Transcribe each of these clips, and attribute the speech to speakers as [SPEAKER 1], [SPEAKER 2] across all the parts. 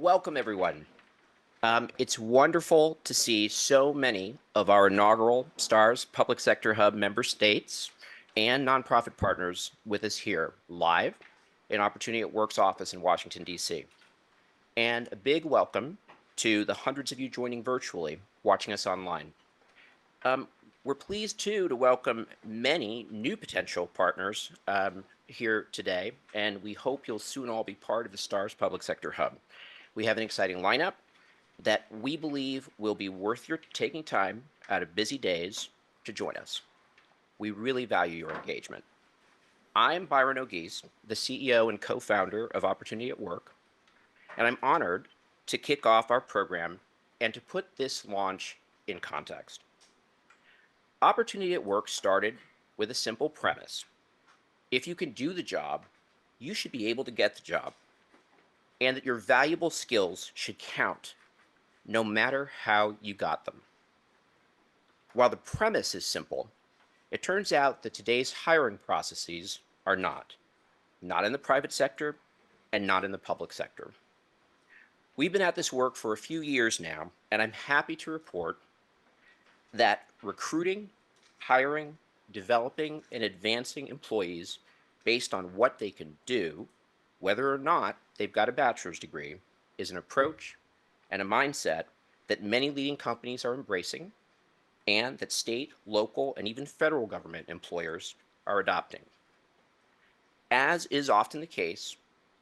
[SPEAKER 1] Welcome, everyone. It's wonderful to see so many of our inaugural STARS Public Sector Hub member states and nonprofit partners with us here live in Opportunity at Work's office in Washington, D.C. And a big welcome to the hundreds of you joining virtually, watching us online. Um, we're pleased, too, to welcome many new potential partners here today, and we hope you'll soon all be part of the STARS Public Sector Hub. We have an exciting lineup that we believe will be worth your taking time out of busy days to join us. We really value your engagement. I'm Byron O'Geese, the CEO and co-founder of Opportunity at Work, and I'm honored to kick off our program and to put this launch in context. Opportunity at Work started with a simple premise. If you can do the job, you should be able to get the job, and that your valuable skills should count, no matter how you got them. While the premise is simple, it turns out that today's hiring processes are not in the private sector and not in the public sector. We've been at this work for a few years now, and I'm happy to report that recruiting, hiring, developing, and advancing employees based on what they can do, whether or not they've got a bachelor's degree, is an approach and a mindset that many leading companies are embracing and that state, local, and even federal government employers are adopting. As is often the case,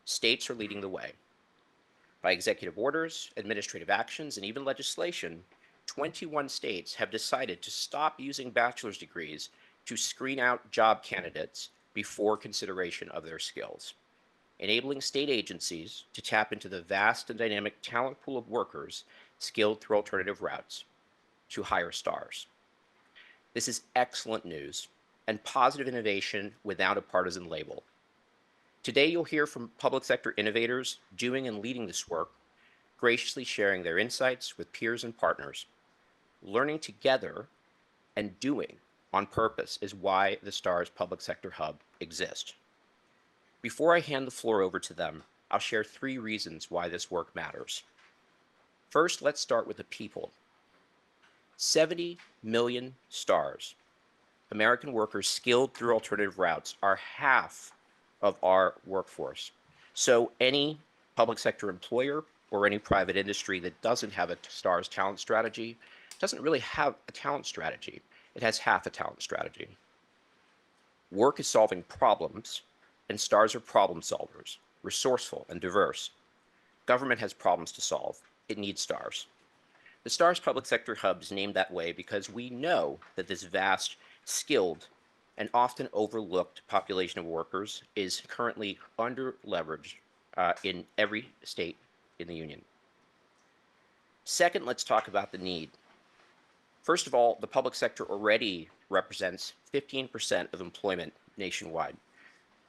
[SPEAKER 1] states are leading the way. By executive orders, administrative actions, and even legislation, 21 states have decided to stop using bachelor's degrees to screen out job candidates before consideration of their skills, enabling state agencies to tap into the vast and dynamic talent pool of workers skilled through alternative routes to hire stars. This is excellent news and positive innovation without a partisan label. Today, you'll hear from public sector innovators doing and leading this work, graciously sharing their insights with peers and partners. Learning together and doing on purpose is why the STARS Public Sector Hub exists. Before I hand the floor over to them, I'll share 3 reasons why this work matters. First, let's start with the people. 70 million stars, American workers skilled through alternative routes, are half of our workforce. So any public sector employer or any private industry that doesn't have a STARS talent strategy doesn't really have a talent strategy. It has half a talent strategy. Work is solving problems, and stars are problem solvers, resourceful and diverse. Government has problems to solve. It needs stars. The STARS Public Sector Hub is named that way because we know that this vast, skilled, and often overlooked population of workers is currently under-leveraged in every state in the union. Second, let's talk about the need. First of all, the public sector already represents 15% of employment nationwide.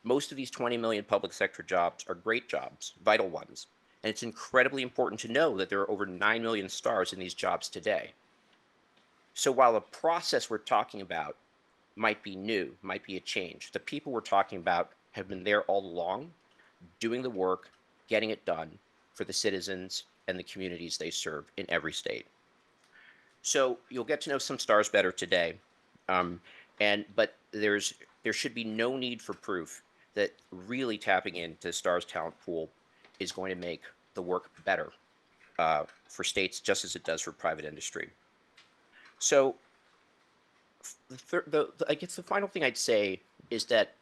[SPEAKER 1] Most of these 20 million public sector jobs are great jobs, vital ones, and it's incredibly important to know that there are over 9 million stars in these jobs today. So while the process we're talking about might be new, might be a change, the people we're talking about have been there all along, doing the work, getting it done for the citizens and the communities they serve in every state. So you'll get to know some stars better today, but there should be no need for proof that really tapping into stars talent pool is going to make the work better for states just as it does for private industry. So I guess the final thing I'd say is that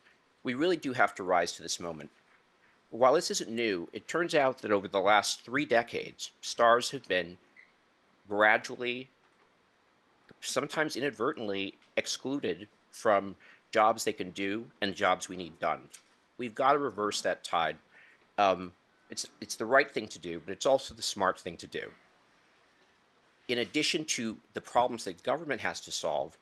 [SPEAKER 1] we really do have to rise to this moment. While this isn't new, it turns out that over the last 3 decades, stars have been gradually, sometimes inadvertently, excluded from jobs they can do and jobs we need done. We've got to reverse that tide. It's the right thing to do, but it's also the smart thing to do. In addition to the problems that government has to solve,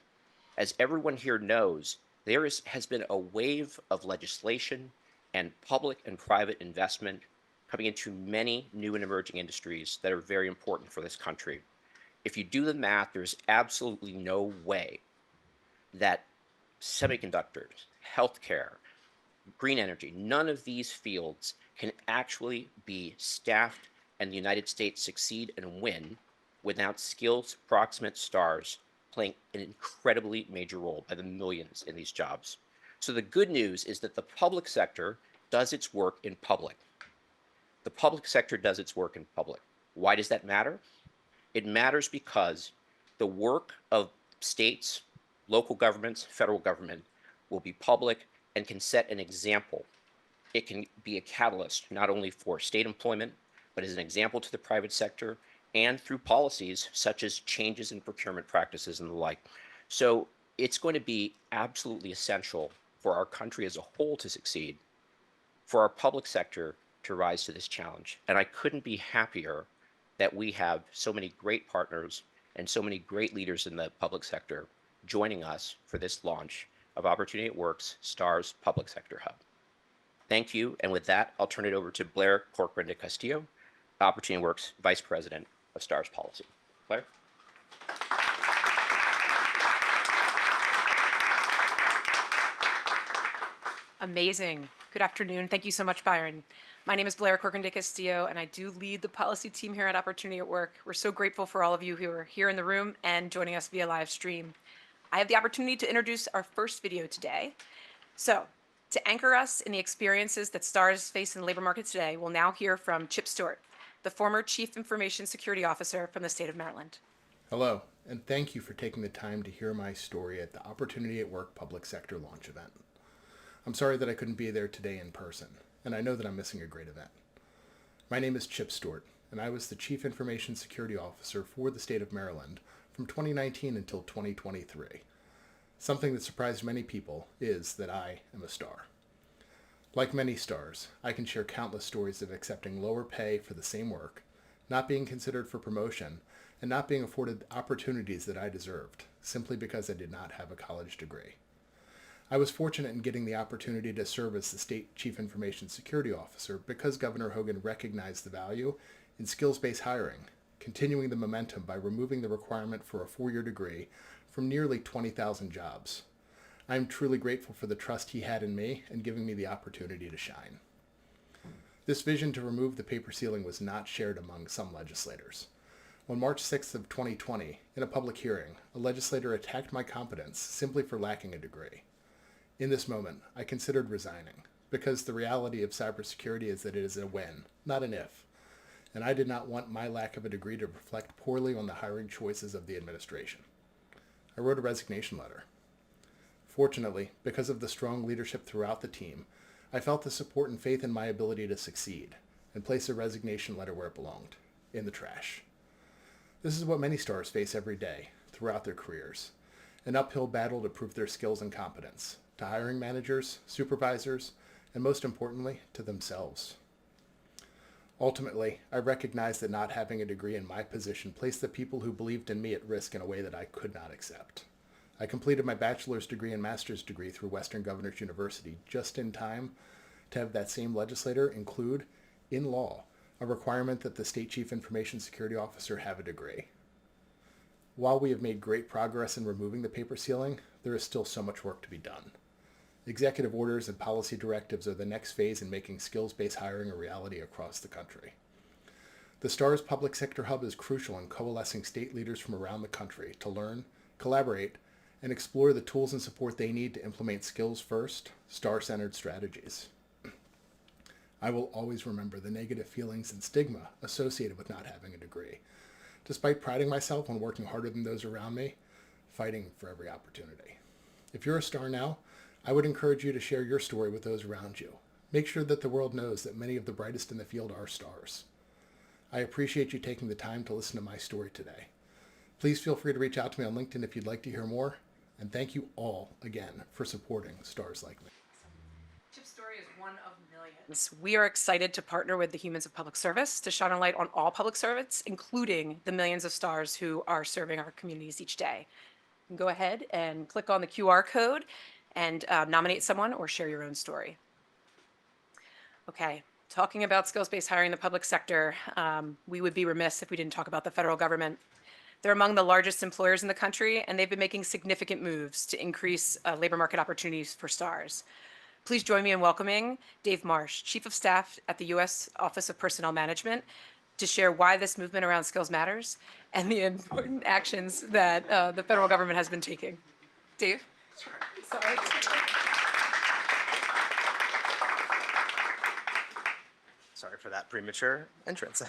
[SPEAKER 1] as everyone here knows, has been a wave of legislation and public and private investment coming into many new and emerging industries that are very important for this country. If you do the math, there's absolutely no way that semiconductors, healthcare, green energy, none of these fields can actually be staffed and the United States succeed and win without skills proximate stars playing an incredibly major role by the millions in these jobs. So the good news is that the public sector does its work in public. The public sector does its work in public. Why does that matter? It matters because the work of states, local governments, federal government will be public and can set an example. It can be a catalyst not only for state employment, but as an example to the private sector and through policies such as changes in procurement practices and the like. So it's going to be absolutely essential for our country as a whole to succeed, for our public sector to rise to this challenge. And I couldn't be happier that we have so many great partners and so many great leaders in the public sector joining us for this launch of Opportunity at Work's STARS Public Sector Hub. Thank you. And with that, I'll turn it over to Blair Corcoran de Castillo, Opportunity at Work's Vice President of STARS Policy. Blair?
[SPEAKER 2] Amazing. Good afternoon. Thank you so much, Byron. My name is Blair Corcoran de Castillo, and I do lead the policy team here at Opportunity at Work. We're so grateful for all of you who are here in the room and joining us via live stream. I have the opportunity to introduce our first video today. So, to anchor us in the experiences that stars face in the labor market today, we'll now hear from Chip Stewart, the former Chief Information Security Officer from the state of Maryland.
[SPEAKER 3] Hello, and thank you for taking the time to hear my story at the Opportunity at Work Public Sector launch event. I'm sorry that I couldn't be there today in person, and I know that I'm missing a great event. My name is Chip Stewart, and I was the Chief Information Security Officer for the state of Maryland from 2019 until 2023. Something that surprised many people is that I am a star. Like many stars, I can share countless stories of accepting lower pay for the same work, not being considered for promotion, and not being afforded opportunities that I deserved, simply because I did not have a college degree. I was fortunate in getting the opportunity to serve as the State Chief Information Security Officer because Governor Hogan recognized the value in skills-based hiring, continuing the momentum by removing the requirement for a 4-year degree from nearly 20,000 jobs. I am truly grateful for the trust he had in me and giving me the opportunity to shine. This vision to remove the paper ceiling was not shared among some legislators. On March 6th of 2020, in a public hearing, a legislator attacked my competence simply for lacking a degree. In this moment, I considered resigning, because the reality of cybersecurity is that it is a when, not an if, and I did not want my lack of a degree to reflect poorly on the hiring choices of the administration. I wrote a resignation letter. Fortunately, because of the strong leadership throughout the team, I felt the support and faith in my ability to succeed, and placed a resignation letter where it belonged, in the trash. This is what many stars face every day, throughout their careers, an uphill battle to prove their skills and competence, to hiring managers, supervisors, and most importantly, to themselves. Ultimately, I recognized that not having a degree in my position placed the people who believed in me at risk in a way that I could not accept. I completed my bachelor's degree and master's degree through Western Governors University just in time to have that same legislator include, in law, a requirement that the State Chief Information Security Officer have a degree. While we have made great progress in removing the paper ceiling, there is still so much work to be done. Executive orders and policy directives are the next phase in making skills-based hiring a reality across the country. The STARS Public Sector Hub is crucial in coalescing state leaders from around the country to learn, collaborate, and explore the tools and support they need to implement skills-first, star-centered strategies. I will always remember the negative feelings and stigma associated with not having a degree, despite priding myself on working harder than those around me, fighting for every opportunity. If you're a star now, I would encourage you to share your story with those around you. Make sure that the world knows that many of the brightest in the field are stars. I appreciate you taking the time to listen to my story today. Please feel free to reach out to me on LinkedIn if you'd like to hear more, and thank you all again for supporting stars like me.
[SPEAKER 2] Chip's story is one of millions. We are excited to partner with the Humans of Public Service to shine a light on all public servants, including the millions of stars who are serving our communities each day. You can go ahead and click on the QR code and nominate someone or share your own story. Okay, talking about skills-based hiring in the public sector, we would be remiss if we didn't talk about the federal government. They're among the largest employers in the country, and they've been making significant moves to increase labor market opportunities for stars. Please join me in welcoming Dave Marsh, Chief of Staff at the U.S. Office of Personnel Management. to share why this movement around skills matters and the important actions that the federal government has been taking. Dave? Sorry.
[SPEAKER 4] Sorry for that premature entrance.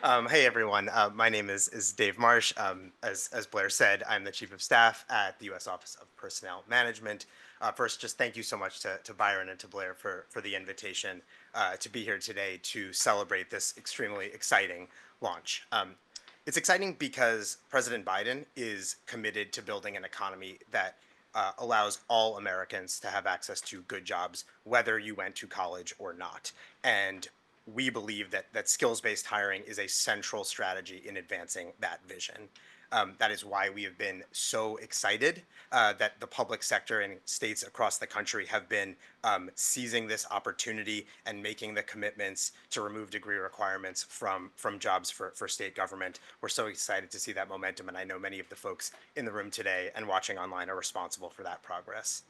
[SPEAKER 4] Hey everyone, my name is Dave Marsh. As Blair said, I'm the Chief of Staff at the U.S. Office of Personnel Management. First, just thank you so much to Byron and to Blair for the invitation to be here today to celebrate this extremely exciting launch. It's exciting because President Biden is committed to building an economy that allows all Americans to have access to good jobs, whether you went to college or not. And we believe that skills-based hiring is a central strategy in advancing that vision. That is why we have been so excited that the public sector and states across the country have been seizing this opportunity and making the commitments to remove degree requirements from jobs for state government. We're so excited to see that momentum, and I know many of the folks in the room today and watching online are responsible for that progress.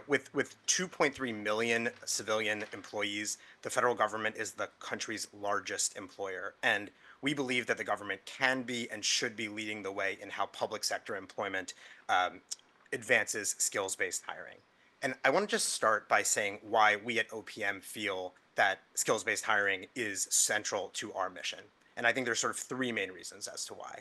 [SPEAKER 4] With 2.3 million civilian employees, the federal government is the country's largest employer. And we believe that the government can be and should be leading the way in how public sector employment advances skills-based hiring. And I want to just start by saying why we at OPM feel that skills-based hiring is central to our mission. And I think there's sort of three main reasons as to why.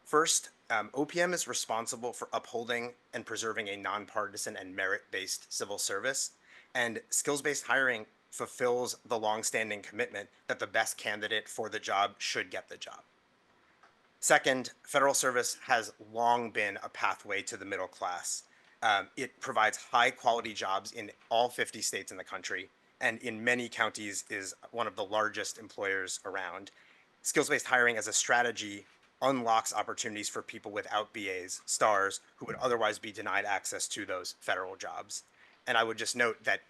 [SPEAKER 4] First, OPM is responsible for upholding and preserving a nonpartisan and merit-based civil service, and skills-based hiring fulfills the longstanding commitment that the best candidate for the job should get the job. Second, federal service has long been a pathway to the middle class. It provides high-quality jobs in all 50 states in the country, and in many counties is one of the largest employers around. Skills-based hiring as a strategy unlocks opportunities for people without BAs, stars, who would otherwise be denied access to those federal jobs. And I would just note that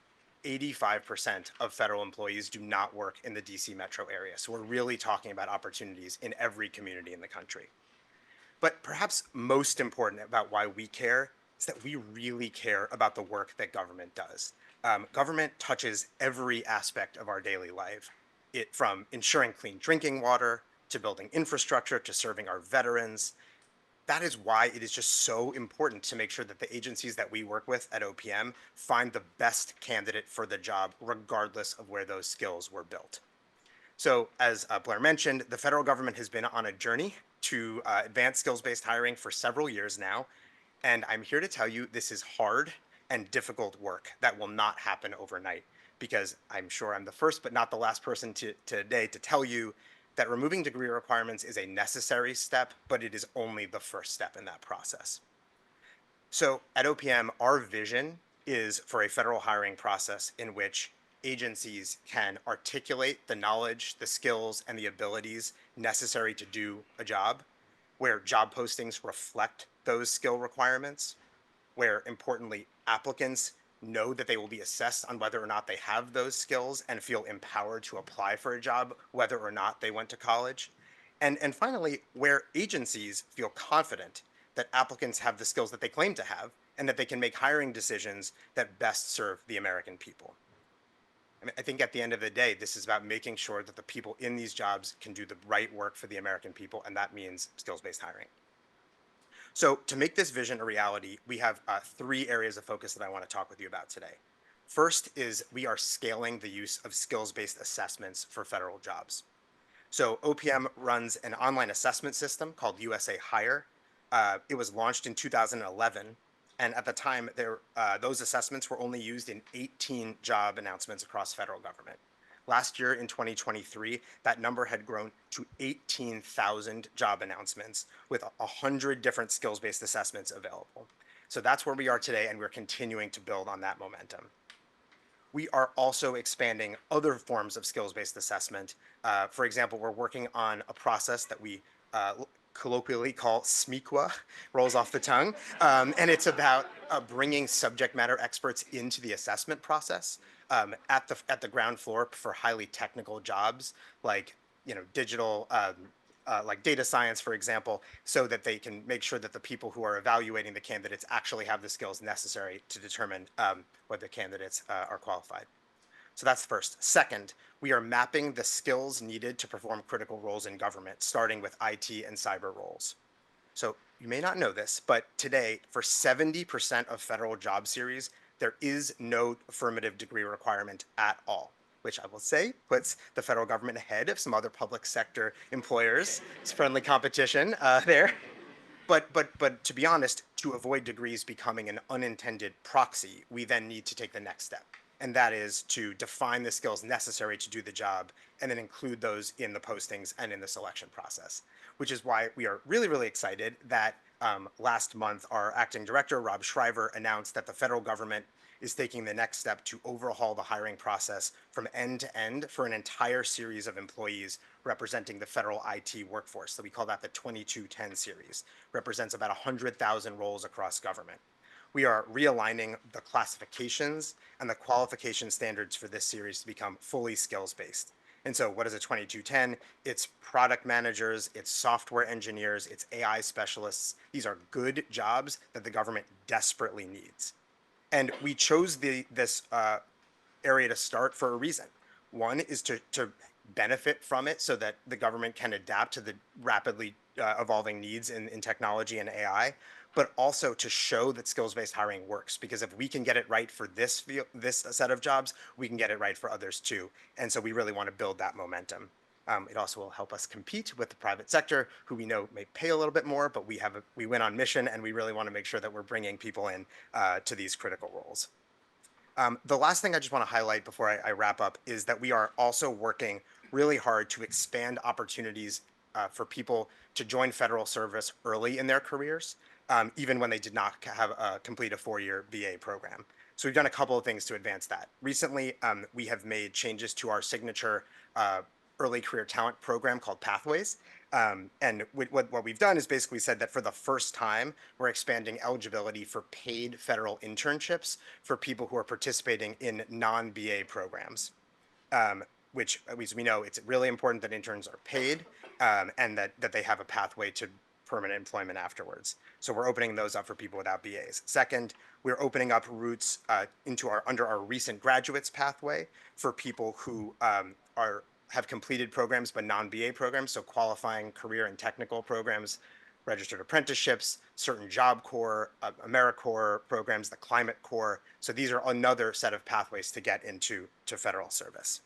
[SPEAKER 4] 85% of federal employees do not work in the DC metro area. So we're really talking about opportunities in every community in the country. But perhaps most important about why we care is that we really care about the work that government does. Government touches every aspect of our daily life, from ensuring clean drinking water, to building infrastructure, to serving our veterans. That is why it is just so important to make sure that the agencies that we work with at OPM find the best candidate for the job, regardless of where those skills were built. So as Blair mentioned, the federal government has been on a journey to advance skills-based hiring for several years now. And I'm here to tell you this is hard and difficult work that will not happen overnight, because I'm sure I'm the first but not the last person today to tell you that removing degree requirements is a necessary step, but it is only the first step in that process. So at OPM, our vision is for a federal hiring process in which agencies can articulate the knowledge, the skills, and the abilities necessary to do a job, where job postings reflect those skill requirements, where importantly, applicants know that they will be assessed on whether or not they have those skills and feel empowered to apply for a job, whether or not they went to college. And finally, where agencies feel confident that applicants have the skills that they claim to have and that they can make hiring decisions that best serve the American people. I think at the end of the day, this is about making sure that the people in these jobs can do the right work for the American people, and that means skills-based hiring. So to make this vision a reality, we have three areas of focus that I want to talk with you about today. First is we are scaling the use of skills-based assessments for federal jobs. So OPM runs an online assessment system called USA Hire. It was launched in 2011, and at the time, those assessments were only used in 18 job announcements across federal government. Last year in 2023, that number had grown to 18,000 job announcements with 100 different skills-based assessments available. So that's where we are today, and we're continuing to build on that momentum. We are also expanding other forms of skills-based assessment. For example, we're working on a process that we colloquially call SMEQA, rolls off the tongue, and it's about bringing subject matter experts into the assessment process at the ground floor for highly technical jobs like digital, like data science, for example, so that they can make sure that the people who are evaluating the candidates actually have the skills necessary to determine whether candidates are qualified. So that's first. Second, we are mapping the skills needed to perform critical roles in government, starting with IT and cyber roles. So you may not know this, but today, for 70% of federal job series, there is no affirmative degree requirement at all, which I will say puts the federal government ahead of some other public sector employers. It's friendly competition there. But to be honest, to avoid degrees becoming an unintended proxy, we then need to take the next step. And that is to define the skills necessary to do the job and then include those in the postings and in the selection process, which is why we are really, really excited that last month our acting director, Rob Shriver, announced that the federal government is taking the next step to overhaul the hiring process from end to end for an entire series of employees representing the federal IT workforce. So we call that the 2210 series, represents about 100,000 roles across government. We are realigning the classifications and the qualification standards for this series to become fully skills-based. And so what is a 2210? It's product managers, it's software engineers, it's AI specialists. These are good jobs that the government desperately needs. And we chose this area to start for a reason. One is to benefit from it so that the government can adapt to the rapidly evolving needs in technology and AI, but also to show that skills-based hiring works. Because if we can get it right for this set of jobs, we can get it right for others too. And so we really want to build that momentum. It also will help us compete with the private sector, who we know may pay a little bit more, but we win on mission, and we really want to make sure that we're bringing people in to these critical roles. The last thing I just want to highlight before I wrap up is that we are also working really hard to expand opportunities for people to join federal service early in their careers, even when they did not complete a 4-year BA program. So we've done a couple of things to advance that. Recently, we have made changes to our signature early career talent program called Pathways. And what we've done is basically said that for the first time, we're expanding eligibility for paid federal internships for people who are participating in non-BA programs, which as we know, it's really important that interns are paid and that they have a pathway to permanent employment afterwards. So we're opening those up for people without BAs. Second, we're opening up routes under our recent graduates pathway for people who have completed programs but non-BA programs, so qualifying career and technical programs, registered apprenticeships, certain Job Corps, AmeriCorps programs, the Climate Corps. So these are another set of pathways to get into federal service.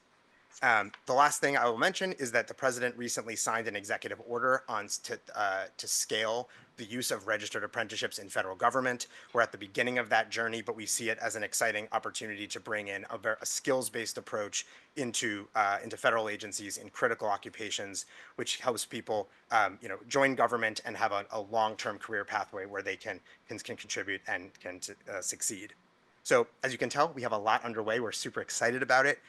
[SPEAKER 4] The last thing I will mention is that the president recently signed an executive order to scale the use of registered apprenticeships in federal government. We're at the beginning of that journey, but we see it as an exciting opportunity to bring in a skills-based approach into federal agencies in critical occupations, which helps people join government and have a long-term career pathway where they can contribute and can succeed. So as you can tell, we have a lot underway. We're super excited about it.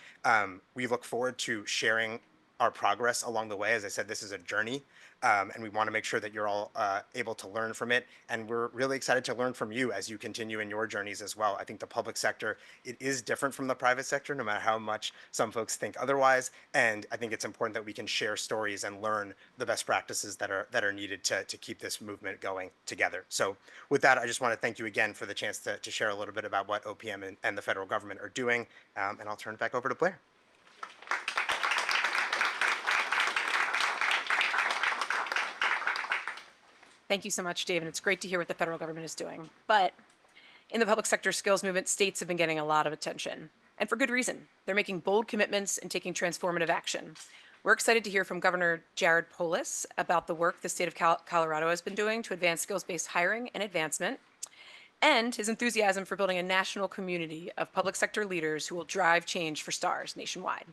[SPEAKER 4] We look forward to sharing our progress along the way. As I said, this is a journey, and we want to make sure that you're all able to learn from it. And we're really excited to learn from you as you continue in your journeys as well. I think the public sector, it is different from the private sector, no matter how much some folks think otherwise. And I think it's important that we can share stories and learn the best practices that are needed to keep this movement going together. So with that, I just want to thank you again for the chance to share a little bit about what OPM and the federal government are doing. And I'll turn it back over to Blair.
[SPEAKER 2] Thank you so much, Dave, and it's great to hear what the federal government is doing. But in the public sector skills movement, states have been getting a lot of attention, and for good reason. They're making bold commitments and taking transformative action. We're excited to hear from Governor Jared Polis about the work the state of Colorado has been doing to advance skills-based hiring and advancement, and his enthusiasm for building a national community of public sector leaders who will drive change for STARS nationwide.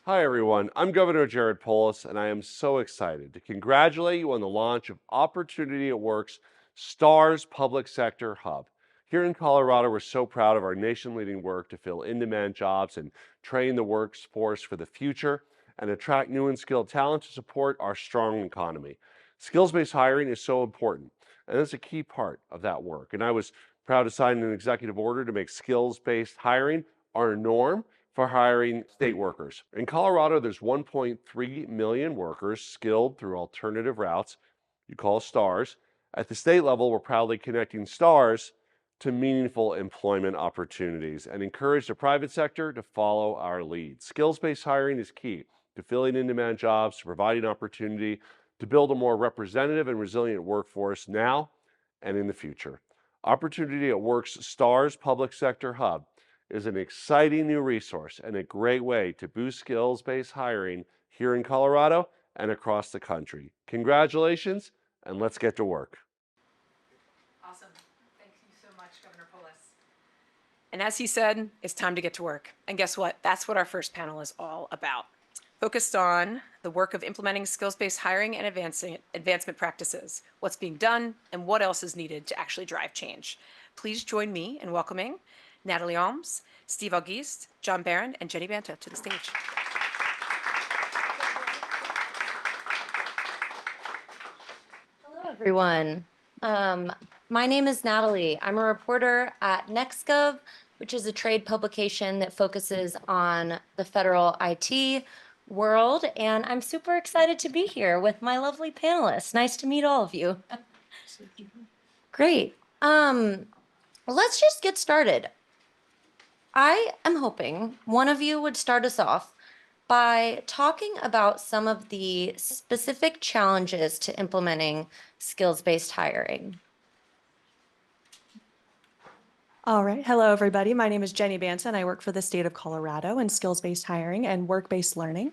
[SPEAKER 5] Hi, everyone. I'm Governor Jared Polis, and I am so excited to congratulate you on the launch of Opportunity at Work's STARS Public Sector Hub. Here in Colorado, we're so proud of our nation-leading work to fill in-demand jobs and train the workforce for the future and attract new and skilled talent to support our strong economy. Skills-based hiring is so important, and it's a key part of that work. And I was proud to sign an executive order to make skills-based hiring our norm for hiring state workers. In Colorado, there's 1.3 million workers skilled through alternative routes you call STARS. At the state level, we're proudly connecting STARS to meaningful employment opportunities and encourage the private sector to follow our lead. Skills-based hiring is key to filling in-demand jobs, to providing opportunity to build a more representative and resilient workforce now and in the future. Opportunity at Work's STARS Public Sector Hub is an exciting new resource and a great way to boost skills-based hiring here in Colorado and across the country. Congratulations, and let's get to work.
[SPEAKER 2] Awesome. Thank you so much, Governor Polis. And as he said, it's time to get to work. And guess what? That's what our first panel is all about. Focused on the work of implementing skills-based hiring and advancement practices, what's being done, and what else is needed to actually drive change. Please join me in welcoming Natalie Alms, Steve Auguste, John Barron, and Jenny Banta to the stage.
[SPEAKER 6] Hello, everyone. My name is Natalie. I'm a reporter at NextGov, which is a trade publication that focuses on the federal IT world, and I'm super excited to be here with my lovely panelists. Nice to meet all of you. Great. Let's just get started. I am hoping one of you would start us off by talking about some of the specific challenges to implementing skills-based hiring.
[SPEAKER 7] All right. Hello, everybody. My name is Jenny Banta, and I work for the state of Colorado in skills-based hiring and work-based learning.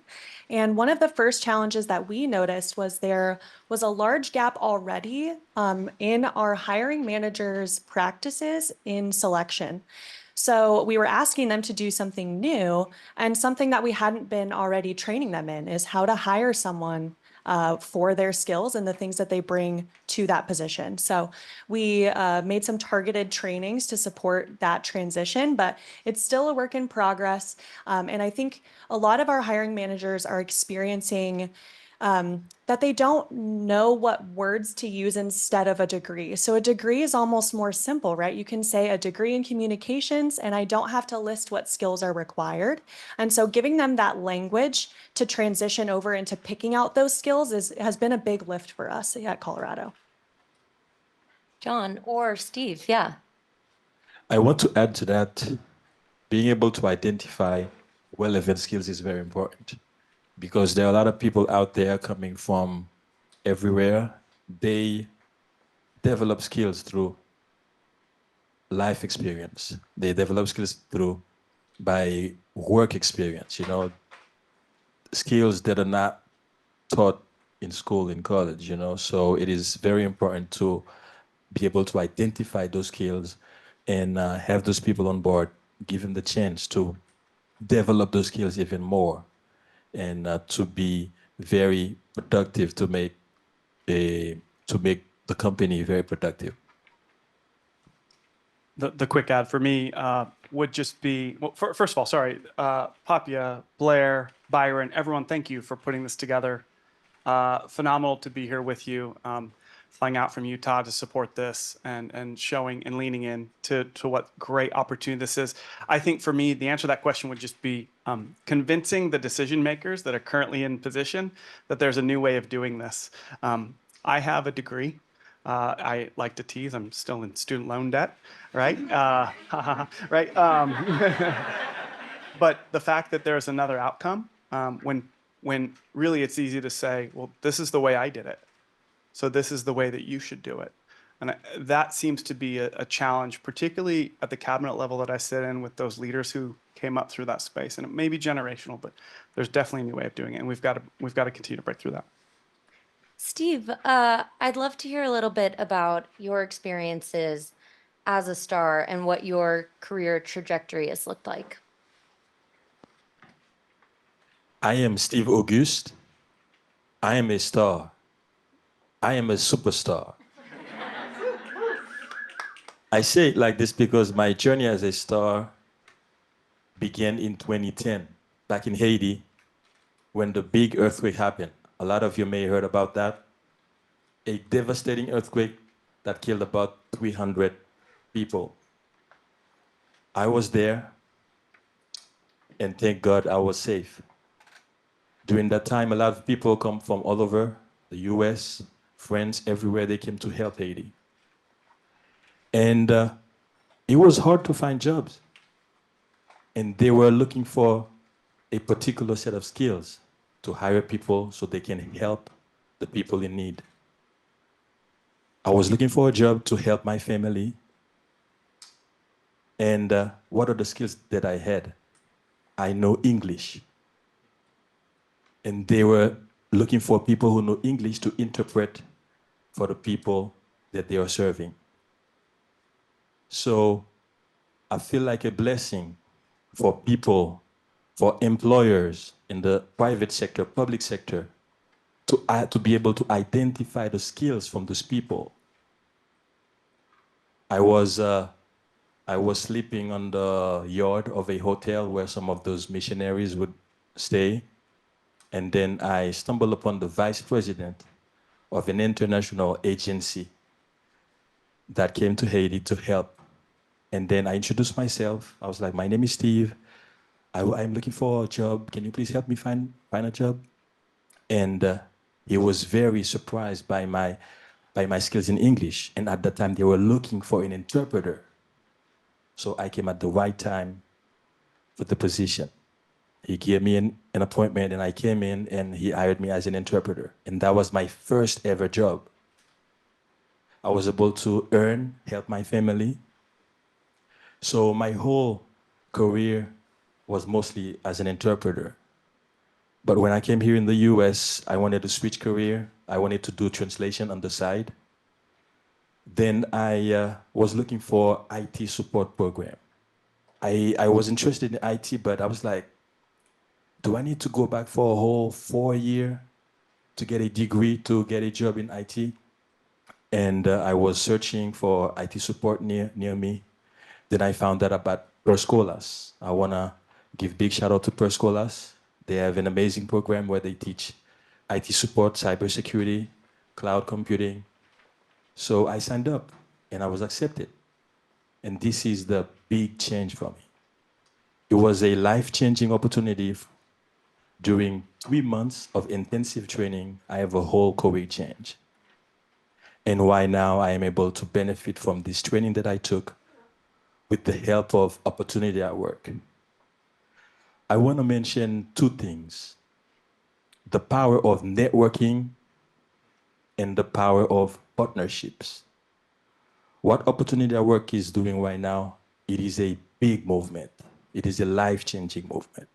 [SPEAKER 7] And one of the first challenges that we noticed was there was a large gap already in our hiring managers' practices in selection. So we were asking them to do something new, and something that we hadn't been already training them in is how to hire someone for their skills and the things that they bring to that position. So we made some targeted trainings to support that transition, but it's still a work in progress. And I think a lot of our hiring managers are experiencing that they don't know what words to use instead of a degree. So a degree is almost more simple, right? You can say a degree in communications, and I don't have to list what skills are required. And so giving them that language to transition over into picking out those skills has been a big lift for us at Colorado.
[SPEAKER 6] John or Steve, yeah.
[SPEAKER 8] I want to add to that, being able to identify relevant skills is very important, because there are a lot of people out there coming from everywhere. They develop skills through life experience. They develop skills by work experience, skills that are not taught in school, in college, So it is very important to be able to identify those skills and have those people on board, give them the chance to develop those skills even more, and to be very productive, to make the company very productive.
[SPEAKER 9] The quick ad for me would just be, well, first of all, sorry, Papia, Blair, Byron, everyone, thank you for putting this together. Phenomenal to be here with you, flying out from Utah to support this and showing and leaning in to what great opportunity this is. I think for me, the answer to that question would just be convincing the decision makers that are currently in position that there's a new way of doing this. I have a degree. I like to tease, I'm still in student loan debt, right? Right. But the fact that there's another outcome, when really it's easy to say, well, this is the way I did it, so this is the way that you should do it. And that seems to be a challenge, particularly at the cabinet level that I sit in with those leaders who came up through that space. And it may be generational, but there's definitely a new way of doing it, and we've got to continue to break through that.
[SPEAKER 6] Steve, I'd love to hear a little bit about your experiences as a star and what your career trajectory has looked like.
[SPEAKER 8] I am Steve Auguste. I am a star. I am a superstar. I say it like this because my journey as a star began in 2010, back in Haiti, when the big earthquake happened. A lot of you may have heard about that. A devastating earthquake that killed about 300 people. I was there, and thank God I was safe. During that time, a lot of people come from all over the US, friends everywhere, they came to help Haiti. And it was hard to find jobs. And they were looking for a particular set of skills to hire people so they can help the people in need. I was looking for a job to help my family. And what are the skills that I had? I know English. And they were looking for people who know English to interpret for the people that they are serving. So I feel like a blessing for people, for employers in the private sector, public sector, to be able to identify the skills from those people. I was sleeping on the yard of a hotel where some of those missionaries would stay. And then I stumbled upon the vice president of an international agency that came to Haiti to help. And then I introduced myself. I was like, my name is Steve. I'm looking for a job. Can you please help me find a job? And he was very surprised by my skills in English. And at that time, they were looking for an interpreter. So I came at the right time for the position. He gave me an appointment, and I came in, and he hired me as an interpreter. And that was my first ever job. I was able to earn, help my family. So my whole career was mostly as an interpreter. But when I came here in the US, I wanted to switch career. I wanted to do translation on the side. Then I was looking for IT support program. I was interested in IT, but I was like, do I need to go back for a whole 4 year to get a degree to get a job in IT? And I was searching for IT support near me. Then I found out about Perscolas. I want to give big shout out to Perscolas. They have an amazing program where they teach IT support, cybersecurity, cloud computing. So I signed up and I was accepted. And this is the big change for me. It was a life-changing opportunity. During 3 months of intensive training, I have a whole career change. And why now I am able to benefit from this training that I took with the help of Opportunity at Work. I want to mention 2 things: the power of networking and the power of partnerships. What Opportunity at Work is doing right now, it is a big movement. It is a life-changing movement.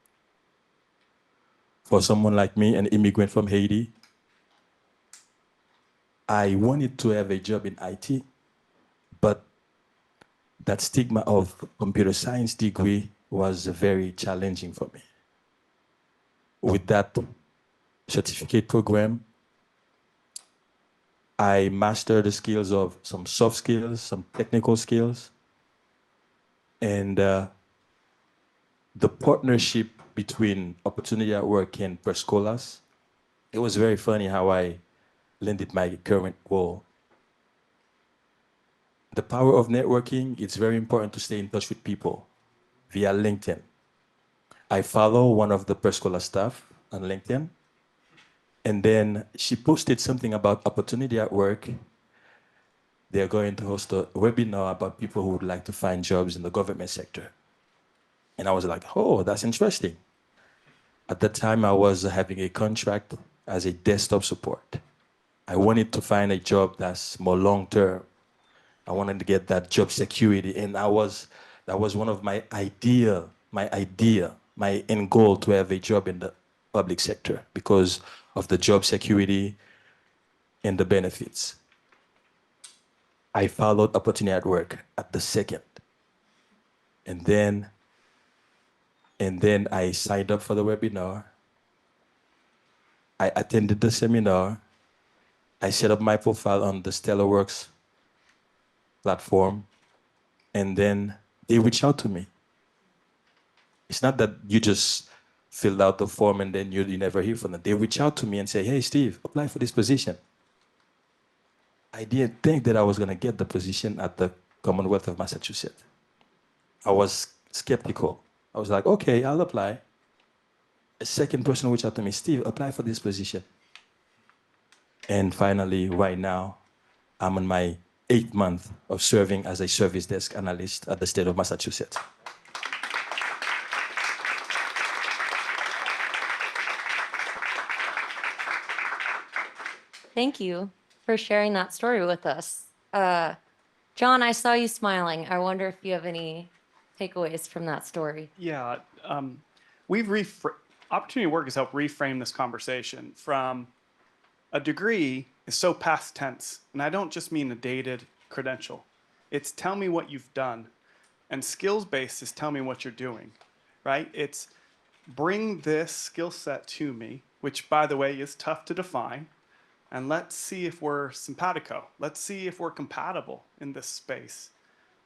[SPEAKER 8] For someone like me, an immigrant from Haiti, I wanted to have a job in IT, but that stigma of computer science degree was very challenging for me. With that certificate program, I mastered the skills of some soft skills, some technical skills, and the partnership between Opportunity at Work and Perscolas, it was very funny how I landed my current role. The power of networking, it's very important to stay in touch with people via LinkedIn. I follow one of the Perscola staff on LinkedIn, and then she posted something about Opportunity at Work. They're going to host a webinar about people who would like to find jobs in the government sector. And I was like, oh, that's interesting. At the time, I was having a contract as a desktop support. I wanted to find a job that's more long-term. I wanted to get that job security. And that was one of my end goal, to have a job in the public sector because of the job security and the benefits. I followed Opportunity at Work at the second. And then I signed up for the webinar. I attended the seminar. I set up my profile on the StellarWorks platform. And then they reached out to me. It's not that you just filled out the form and then you never hear from them. They reach out to me and say, hey, Steve, apply for this position. I didn't think that I was going to get the position at the Commonwealth of Massachusetts. I was skeptical. I was like, okay, I'll apply. A second person reached out to me, Steve, apply for this position. And finally, right now, I'm on my 8 months of serving as a service desk analyst at the state of Massachusetts.
[SPEAKER 6] Thank you for sharing that story with us. John, I saw you smiling. I wonder if you have any takeaways from that story.
[SPEAKER 9] Yeah, Opportunity at Work has helped reframe this conversation from a degree is so past tense, and I don't just mean a dated credential. It's tell me what you've done, and skills-based is tell me what you're doing, right? It's bring this skill set to me, which by the way is tough to define, and let's see if we're simpatico. Let's see if we're compatible in this space.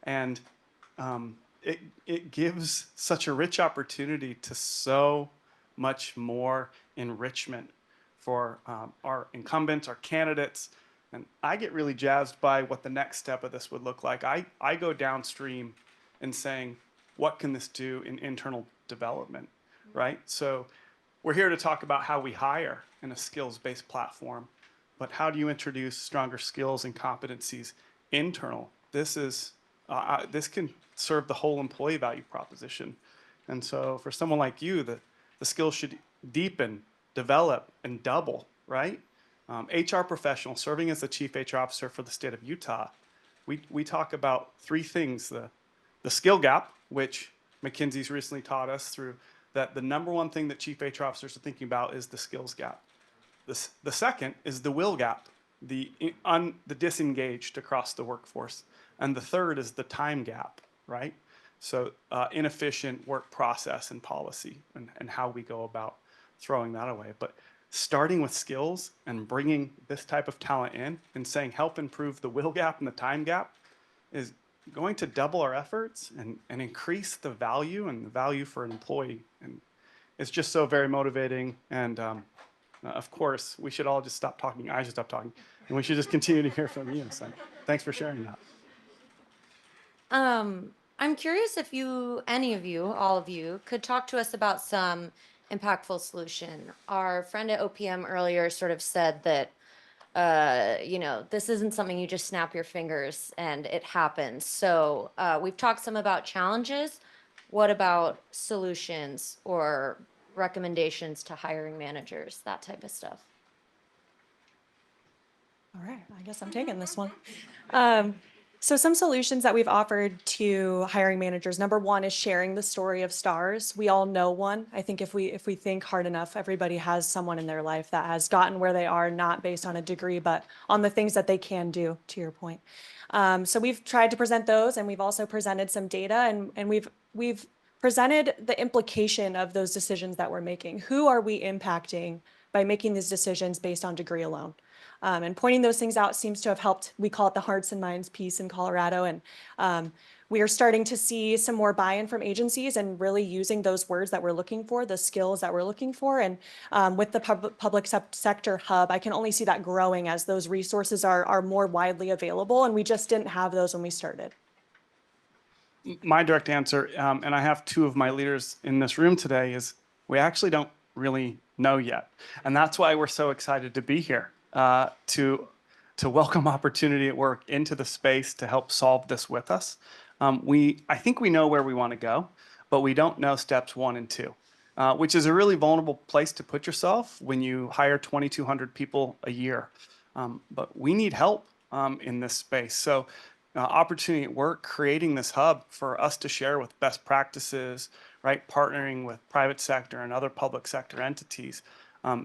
[SPEAKER 9] And it gives such a rich opportunity to so much more enrichment for our incumbents, our candidates. And I get really jazzed by what the next step of this would look like. I go downstream and saying, what can this do in internal development, right? So we're here to talk about how we hire in a skills-based platform, but how do you introduce stronger skills and competencies internal? This can serve the whole employee value proposition. And so for someone like you, the skills should deepen, develop, and double, right? HR professional serving as the chief HR officer for the state of Utah, we talk about three things: the skill gap, which McKinsey's recently taught us through that the number one thing that chief HR officers are thinking about is the skills gap. The second is the will gap, the disengaged across the workforce. And the third is the time gap, right? So inefficient work process and policy and how we go about throwing that away. But starting with skills and bringing this type of talent in and saying help improve the will gap and the time gap is going to double our efforts and increase the value and the value for an employee. And it's just so very motivating. And of course, we should all just stop talking. I should stop talking. And we should just continue to hear from you. So thanks for sharing that.
[SPEAKER 6] I'm curious if any of you, all of you, could talk to us about some impactful solution. Our friend at OPM earlier sort of said that, this isn't something you just snap your fingers and it happens. So we've talked some about challenges. What about solutions or recommendations to hiring managers, that type of stuff?
[SPEAKER 7] All right, I guess I'm taking this one. So some solutions that we've offered to hiring managers. Number one is sharing the story of stars. We all know one. I think if we think hard enough, everybody has someone in their life that has gotten where they are, not based on a degree, but on the things that they can do, to your point. So we've tried to present those, and we've also presented some data, and we've presented the implication of those decisions that we're making. Who are we impacting by making these decisions based on degree alone? And pointing those things out seems to have helped. We call it the Hearts and Minds piece in Colorado. And we are starting to see some more buy-in from agencies and really using those words that we're looking for, the skills that we're looking for. And with the public sector hub, I can only see that growing as those resources are more widely available. And we just didn't have those when we started.
[SPEAKER 9] My direct answer, and I have two of my leaders in this room today, is we actually don't really know yet. And that's why we're so excited to be here. To welcome Opportunity at Work into the space to help solve this with us. I think we know where we want to go, but we don't know steps 1 and 2, which is a really vulnerable place to put yourself when you hire 2,200 people a year. But we need help in this space. So Opportunity at Work, creating this hub for us to share with best practices, right? Partnering with private sector and other public sector entities.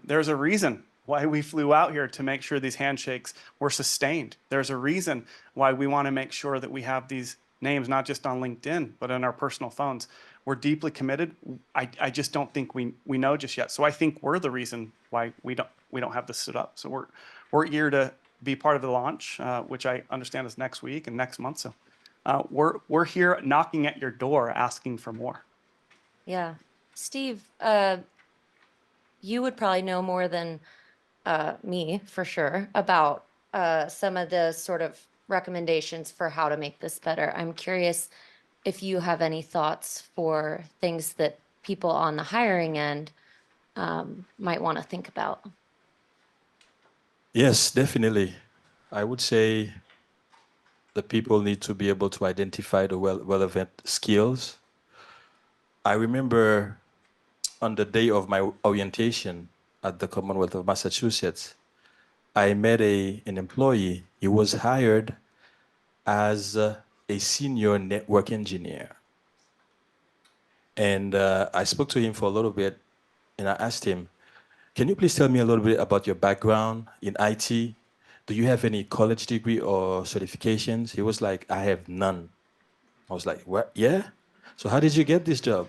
[SPEAKER 9] There's a reason why we flew out here to make sure these handshakes were sustained. There's a reason why we want to make sure that we have these names, not just on LinkedIn, but on our personal phones. We're deeply committed. I just don't think we know just yet. So I think we're the reason why we don't have this stood up. So we're here to be part of the launch, which I understand is next week and next month. So we're here knocking at your door, asking for more.
[SPEAKER 6] Yeah. Steve, you would probably know more than me for sure about some of the sort of recommendations for how to make this better. I'm curious if you have any thoughts for things that people on the hiring end might want to think about.
[SPEAKER 8] Yes, definitely. I would say the people need to be able to identify the relevant skills. I remember on the day of my orientation at the Commonwealth of Massachusetts, I met an employee. He was hired as a senior network engineer. And I spoke to him for a little bit, and I asked him, can you please tell me a little bit about your background in IT? Do you have any college degree or certifications? He was like, I have none. I was like, what? Yeah? So how did you get this job?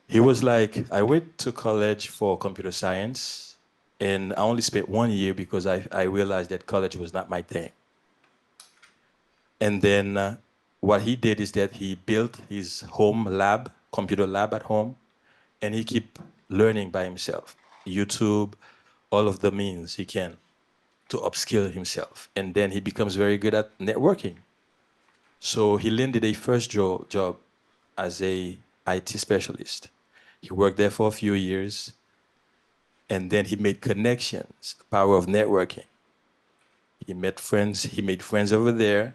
[SPEAKER 8] He was like, I went to college for computer science, and I only spent 1 year because I realized that college was not my thing. And then what he did is that he built his home lab, computer lab at home, and he keep learning by himself. YouTube, all of the means he can to upskill himself. And then he becomes very good at networking. So he landed a first job as a IT specialist. He worked there for a few years, and then he made connections, power of networking. He made friends over there,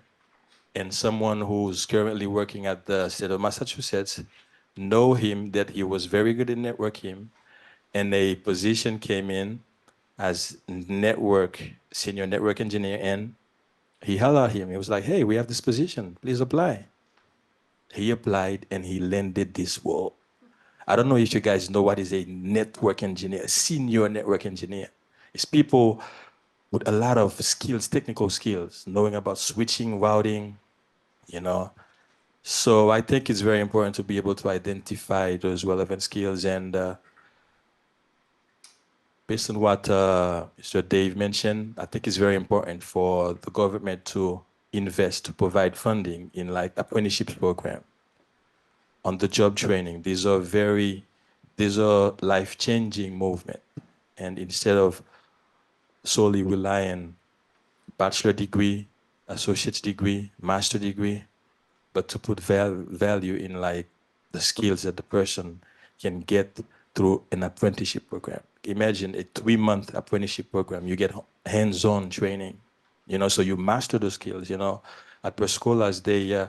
[SPEAKER 8] and someone who's currently working at the state of Massachusetts know him that he was very good in networking, and a position came in as senior network engineer, and he hollered at him. He was like, hey, we have this position, please apply. He applied and he landed this role. I don't know if you guys know what is a network engineer, a senior network engineer. It's people with a lot of skills, technical skills, knowing about switching, routing, you know. So I think it's very important to be able to identify those relevant skills. And based on what Mr. Dave mentioned, I think it's very important for the government to invest, to provide funding in like apprenticeships program, on the job training. These are life-changing movement. And instead of solely relying bachelor degree, associate's degree, master degree, but to put value in like the skills that the person can get through an apprenticeship program. Imagine a 3-month apprenticeship program. You get hands-on training, so you master the skills, At Perscolas, they,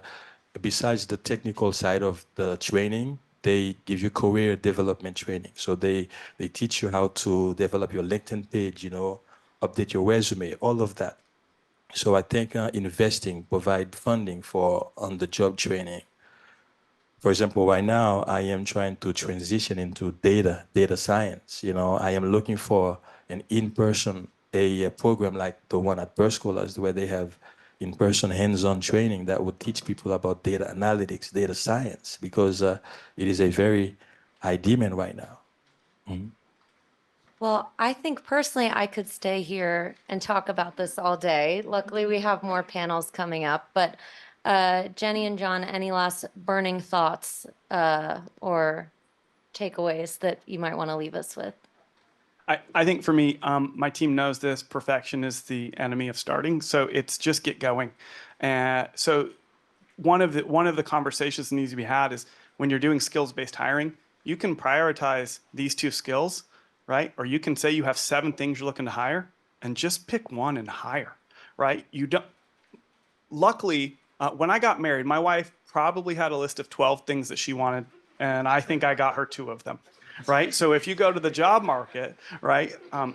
[SPEAKER 8] besides the technical side of the training, they give you career development training. So they teach you how to develop your LinkedIn page, update your resume, all of that. So I think provide funding for on-the-job training. For example, right now, I am trying to transition into data science. I am looking for an in-person, a program like the one at Perscolas, where they have in-person hands-on training that would teach people about data analytics, data science, because it is a very high demand right now. Mm-hmm.
[SPEAKER 6] Well, I think personally I could stay here and talk about this all day. Luckily, we have more panels coming up, but Jenny and John, any last burning thoughts or takeaways that you might want to leave us with?
[SPEAKER 9] I think for me, my team knows this. Perfection is the enemy of starting. So it's just get going. So one of the conversations that needs to be had is when you're doing skills-based hiring, you can prioritize these 2 skills, right? Or you can say you have 7 things you're looking to hire and just pick one and hire, right? Luckily, when I got married, my wife probably had a list of 12 things that she wanted, and I think I got her 2 of them, right? So if you go to the job market, right,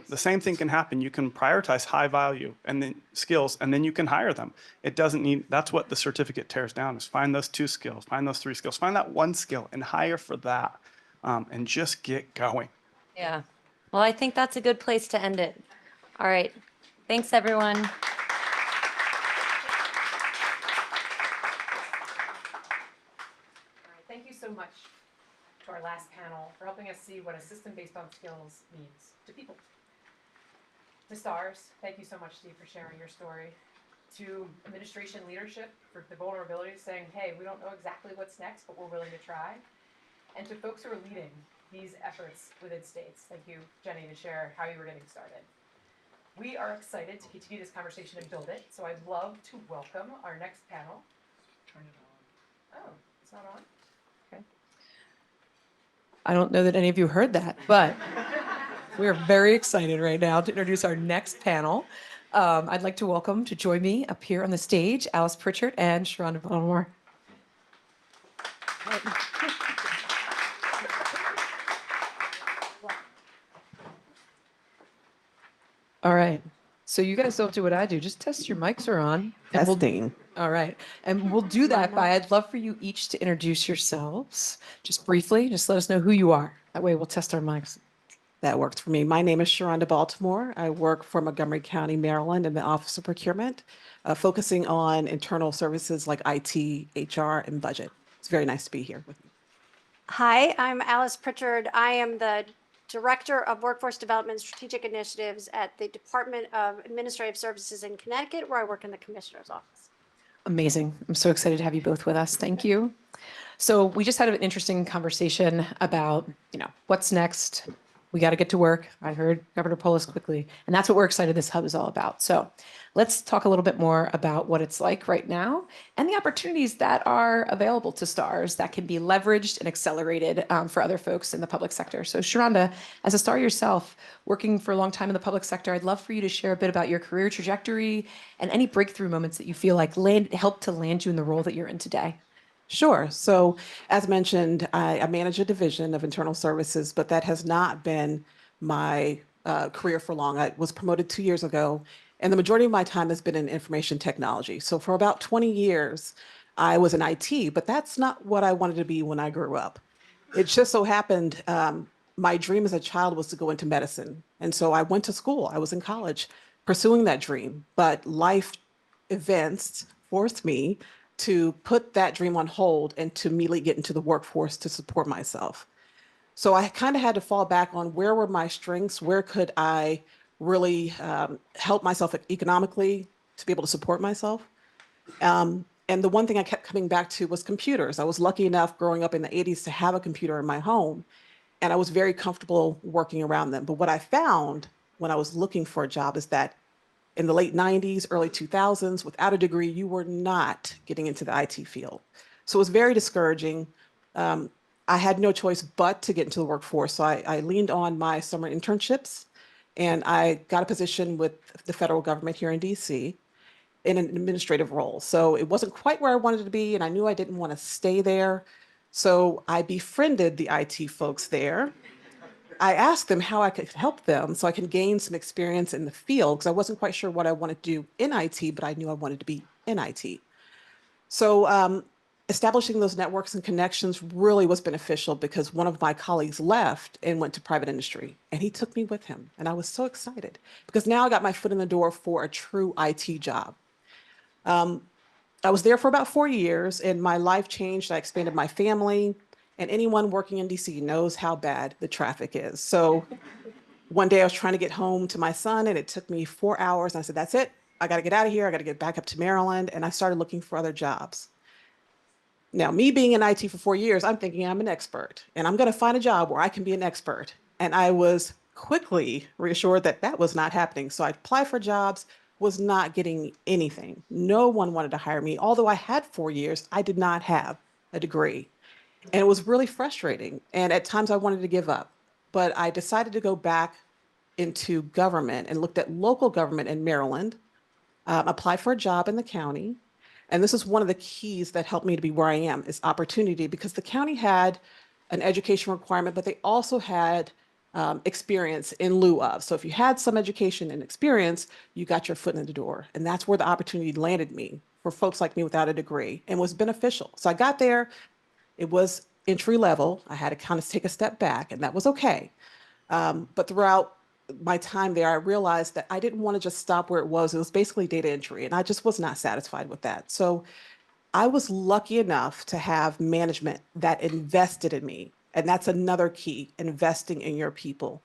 [SPEAKER 9] the same thing can happen. You can prioritize high value and then skills, and then you can hire them. It doesn't need, that's what the certificate tears down, is find those 2 skills, find those 3 skills, find that 1 skill and hire for that, and just get going.
[SPEAKER 6] Yeah. Well, I think that's a good place to end it. All right. Thanks, everyone.
[SPEAKER 2] Thank you so much to our last panel for helping us see what a system based on skills means to people. To STARS, thank you so much, Steve, for sharing your story. To administration leadership for the vulnerability, saying, hey, we don't know exactly what's next, but we're willing to try. And to folks who are leading these efforts within states, thank you, Jenny, to share how you were getting started. We are excited to continue this conversation and build it, so I'd love to welcome our next panel. Turn it on. Oh, it's not on?
[SPEAKER 10] I don't know that any of you heard that, but we're very excited right now to introduce our next panel.
[SPEAKER 2] I'd like to welcome to join me up here on the stage, Alice Pritchard and Sharonda Baltimore. All right. So you guys don't do what I do. Just test your mics are on. And
[SPEAKER 10] Testing.
[SPEAKER 2] All right. And we'll do that by, I'd love for you each to introduce yourselves, just briefly. Just let us know who you are. That way we'll test our mics.
[SPEAKER 10] That works for me. My name is Sharonda Baltimore. I work for Montgomery County, Maryland in the Office of Procurement, focusing on internal services like IT, HR, and budget. It's very nice to be here with you.
[SPEAKER 11] Hi, I'm Alice Pritchard. I am the Director of Workforce Development and Strategic Initiatives at the Department of Administrative Services in Connecticut, where I work in the Commissioner's Office.
[SPEAKER 2] Amazing. I'm so excited to have you both with us. Thank you. So we just had an interesting conversation about, what's next. We got to get to work. I heard Governor Polis quickly, and that's what we're excited this hub is all about. So let's talk a little bit more about what it's like right now and the opportunities that are available to STARS that can be leveraged and accelerated for other folks in the public sector. So Sharonda, as a STAR yourself, working for a long time in the public sector, I'd love for you to share a bit about your career trajectory and any breakthrough moments that you feel like helped to land you in the role that you're in today.
[SPEAKER 10] Sure. So as mentioned, I manage a division of internal services, but that has not been my career for long. I was promoted 2 years ago, and the majority of my time has been in information technology. So for about 20 years, I was in IT, but that's not what I wanted to be when I grew up. It just so happened my dream as a child was to go into medicine. And so I went to school. I was in college pursuing that dream, but life events forced me to put that dream on hold and to immediately get into the workforce to support myself. So I kind of had to fall back on where were my strengths, where could I really help myself economically to be able to support myself. And the one thing I kept coming back to was computers. I was lucky enough growing up in the 80s to have a computer in my home, and I was very comfortable working around them. But what I found when I was looking for a job is that in the late 90s, early 2000s, without a degree, you were not getting into the IT field. So it was very discouraging. I had no choice but to get into the workforce. So I leaned on my summer internships, and I got a position with the federal government here in DC in an administrative role. So it wasn't quite where I wanted to be, and I knew I didn't want to stay there. So I befriended the IT folks there. I asked them how I could help them so I can gain some experience in the field, because I wasn't quite sure what I wanted to do in IT, but I knew I wanted to be in IT. So establishing those networks and connections really was beneficial, because one of my colleagues left and went to private industry, and he took me with him. And I was so excited because now I got my foot in the door for a true IT job. I was there for about 4 years, and my life changed. I expanded my family. And anyone working in DC knows how bad the traffic is. So one day I was trying to get home to my son, and it took me 4 hours. And I said, that's it. I got to get out of here. I got to get back up to Maryland. And I started looking for other jobs. Now, me being in IT for 4 years, I'm thinking I'm an expert, and I'm going to find a job where I can be an expert. And I was quickly reassured that that was not happening. So I applied for jobs, was not getting anything. No one wanted to hire me. Although I had 4 years, I did not have a degree. And it was really frustrating. And at times I wanted to give up. But I decided to go back into government and looked at local government in Maryland, applied for a job in the county. And this is one of the keys that helped me to be where I am, is opportunity, because the county had an education requirement, but they also had experience in lieu of. So if you had some education and experience, you got your foot in the door. And that's where the opportunity landed me for folks like me without a degree, and was beneficial. So I got there. It was entry level. I had to kind of take a step back, and that was okay. But throughout my time there, I realized that I didn't want to just stop where it was. It was basically data entry, and I just was not satisfied with that. So I was lucky enough to have management that invested in me. And that's another key, investing in your people.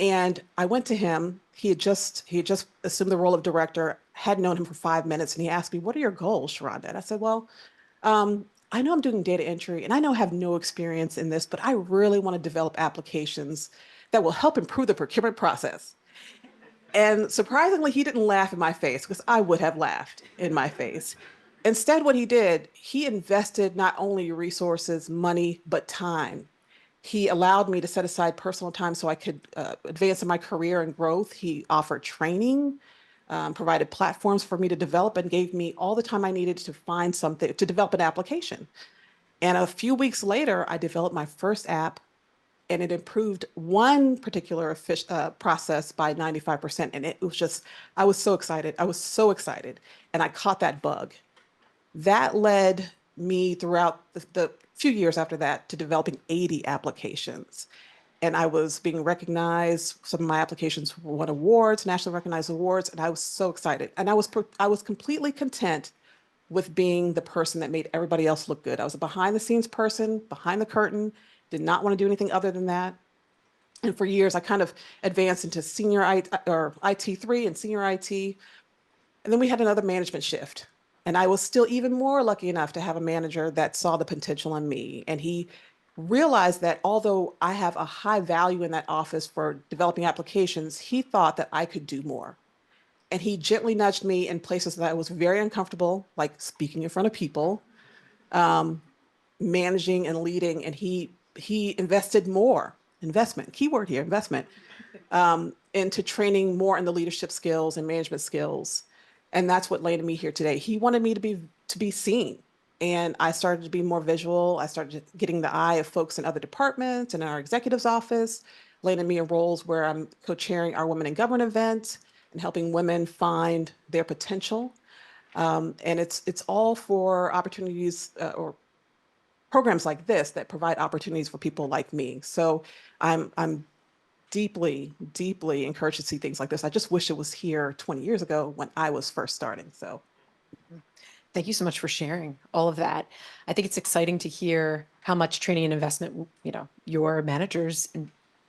[SPEAKER 10] And I went to him. He had just assumed the role of director, had known him for 5 minutes, and he asked me, "What are your goals, Sharonda?" And I said, "Well, I know I'm doing data entry, and I know I have no experience in this, but I really want to develop applications that will help improve the procurement process." And surprisingly, he didn't laugh in my face, because I would have laughed in my face. Instead, what he did, he invested not only resources, money, but time. He allowed me to set aside personal time so I could advance in my career and growth. He offered training. provided platforms for me to develop, and gave me all the time I needed to find something to develop an application. And a few weeks later, I developed my first app, and it improved one particular process by 95%. And it was just, I was so excited. I was so excited. And I caught that bug. That led me throughout the few years after that to developing 80 applications. And I was being recognized. Some of my applications won awards, nationally recognized awards, and I was so excited. And I was completely content with being the person that made everybody else look good. I was a behind the scenes person, behind the curtain, did not want to do anything other than that. And for years, I kind of advanced into senior IT3 and senior IT. And then we had another management shift. And I was still even more lucky enough to have a manager that saw the potential in me. And he realized that although I have a high value in that office for developing applications, he thought that I could do more. And he gently nudged me in places that I was very uncomfortable, like speaking in front of people, managing and leading. And he invested more, investment, keyword here, investment, into training more in the leadership skills and management skills. And that's what landed me here today. He wanted me to be seen. And I started to be more visual. I started getting the eye of folks in other departments and in our executive's office, landed me in roles where I'm co-chairing our Women in Government event and helping women find their potential. And it's all for opportunities or programs like this that provide opportunities for people like me. So I'm deeply, deeply encouraged to see things like this. I just wish it was here 20 years ago when I was first starting. So
[SPEAKER 2] Thank you so much for sharing all of that. I think it's exciting to hear how much training and investment, your managers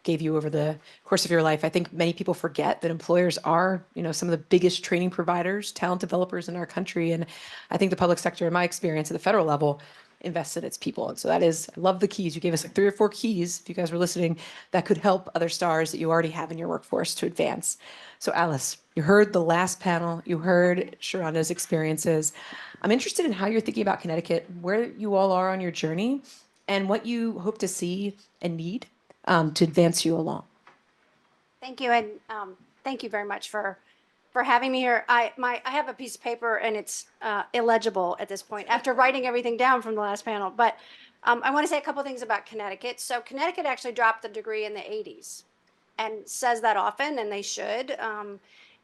[SPEAKER 2] gave you over the course of your life. I think many people forget that employers are, some of the biggest training providers, talent developers in our country. And I think the public sector, in my experience at the federal level, invests in its people. And so I love the keys. You gave us like 3 or 4 keys, if you guys were listening, that could help other stars that you already have in your workforce to advance. So Alice, you heard the last panel, you heard Sharonda's experiences. I'm interested in how you're thinking about Connecticut, where you all are on your journey, and what you hope to see and need to advance you along.
[SPEAKER 11] Thank you, and thank you very much for having me here. I have a piece of paper and it's illegible at this point after writing everything down from the last panel. But I want to say a couple things about Connecticut. So Connecticut actually dropped the degree in the 80s, and says that often, and they should.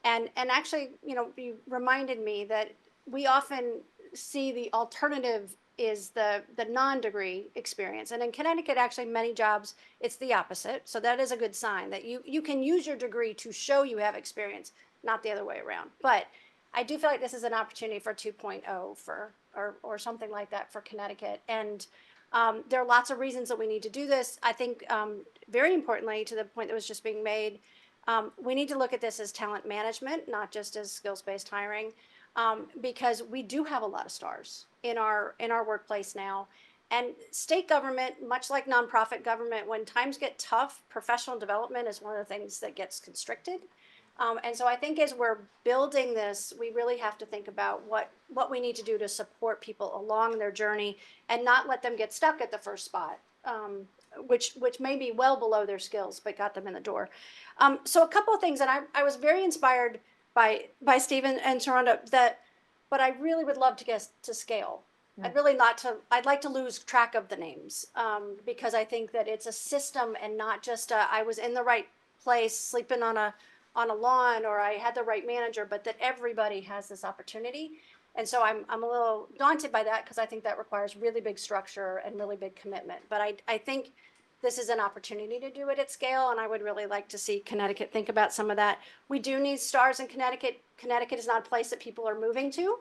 [SPEAKER 11] And actually, you reminded me that we often see the alternative is the non-degree experience. And in Connecticut, actually, many jobs, it's the opposite. So that is a good sign that you can use your degree to show you have experience, not the other way around. But I do feel like this is an opportunity for 2.0 or something like that for Connecticut. And there are lots of reasons that we need to do this. I think very importantly, to the point that was just being made, we need to look at this as talent management, not just as skills-based hiring. Because we do have a lot of stars in our workplace now. And state government, much like nonprofit government, when times get tough, professional development is one of the things that gets constricted. And so I think as we're building this, we really have to think about what we need to do to support people along their journey and not let them get stuck at the first spot, which may be well below their skills, but got them in the door. So a couple of things, and I was very inspired by Stephen and Sharonda, but I really would love to get to scale. I'd like to lose track of the names because I think that it's a system and not just I was in the right place sleeping on a lawn or I had the right manager, but that everybody has this opportunity. And so I'm a little daunted by that because I think that requires really big structure and really big commitment. But I think this is an opportunity to do it at scale, and I would really like to see Connecticut think about some of that. We do need stars in Connecticut. Connecticut is not a place that people are moving to.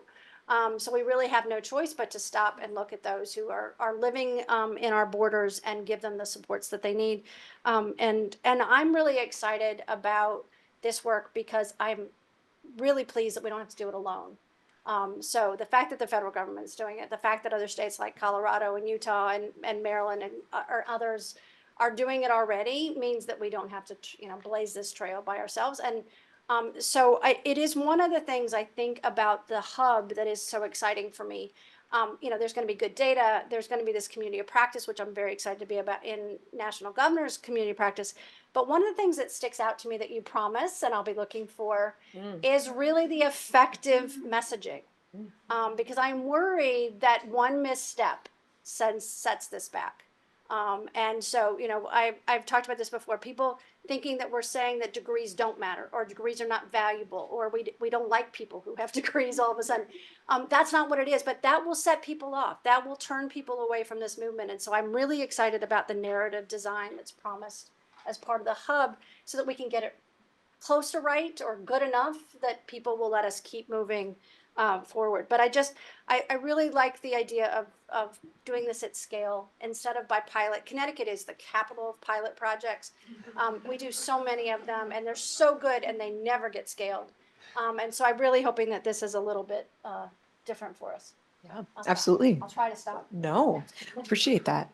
[SPEAKER 11] So we really have no choice but to stop and look at those who are living in our borders and give them the supports that they need. And I'm really excited about this work because I'm really pleased that we don't have to do it alone. So the fact that the federal government is doing it, the fact that other states like Colorado and Utah and Maryland or others are doing it already means that we don't have to, blaze this trail by ourselves. And so it is one of the things I think about the hub that is so exciting for me. there's going to be good data. There's going to be this community of practice, which I'm very excited to be about in National Governor's community practice. But one of the things that sticks out to me that you promise, and I'll be looking for, is really the effective messaging. Because I'm worried that one misstep sets this back. And so, I've talked about this before. People thinking that we're saying that degrees don't matter, or degrees are not valuable, or we don't like people who have degrees all of a sudden. That's not what it is, but that will set people off. That will turn people away from this movement. And so I'm really excited about the narrative design that's promised as part of the hub, so that we can get it close to right or good enough that people will let us keep moving forward. But I really like the idea of doing this at scale instead of by pilot. Connecticut is the capital of pilot projects. We do so many of them, and they're so good, and they never get scaled. And so I'm really hoping that this is a little bit different for us.
[SPEAKER 12] Yeah, absolutely.
[SPEAKER 11] I'll try to stop.
[SPEAKER 12] No, appreciate that.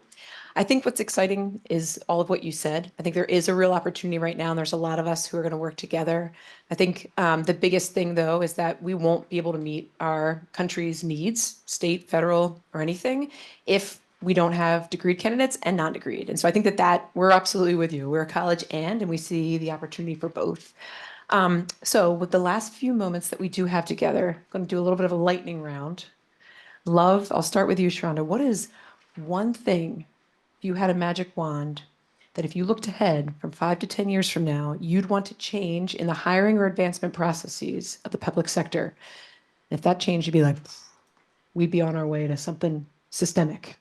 [SPEAKER 12] I think what's exciting is all of what you said. I think there is a real opportunity right now, and there's a lot of us who are going to work together. I think the biggest thing, though, is that we won't be able to meet our country's needs, state, federal, or anything, if we don't have degreed candidates and non-degreed. And so I think that we're absolutely with you. We're a college and we see the opportunity for both. So with the last few moments that we do have together, I'm going to do a little bit of a lightning round. Love, I'll start with you, Sharonda. What is one thing, if you had a magic wand, that if you looked ahead from 5 to 10 years from now, you'd want to change in the hiring or advancement processes of the public sector? And if that changed, you'd be like, we'd be on our way to something systemic.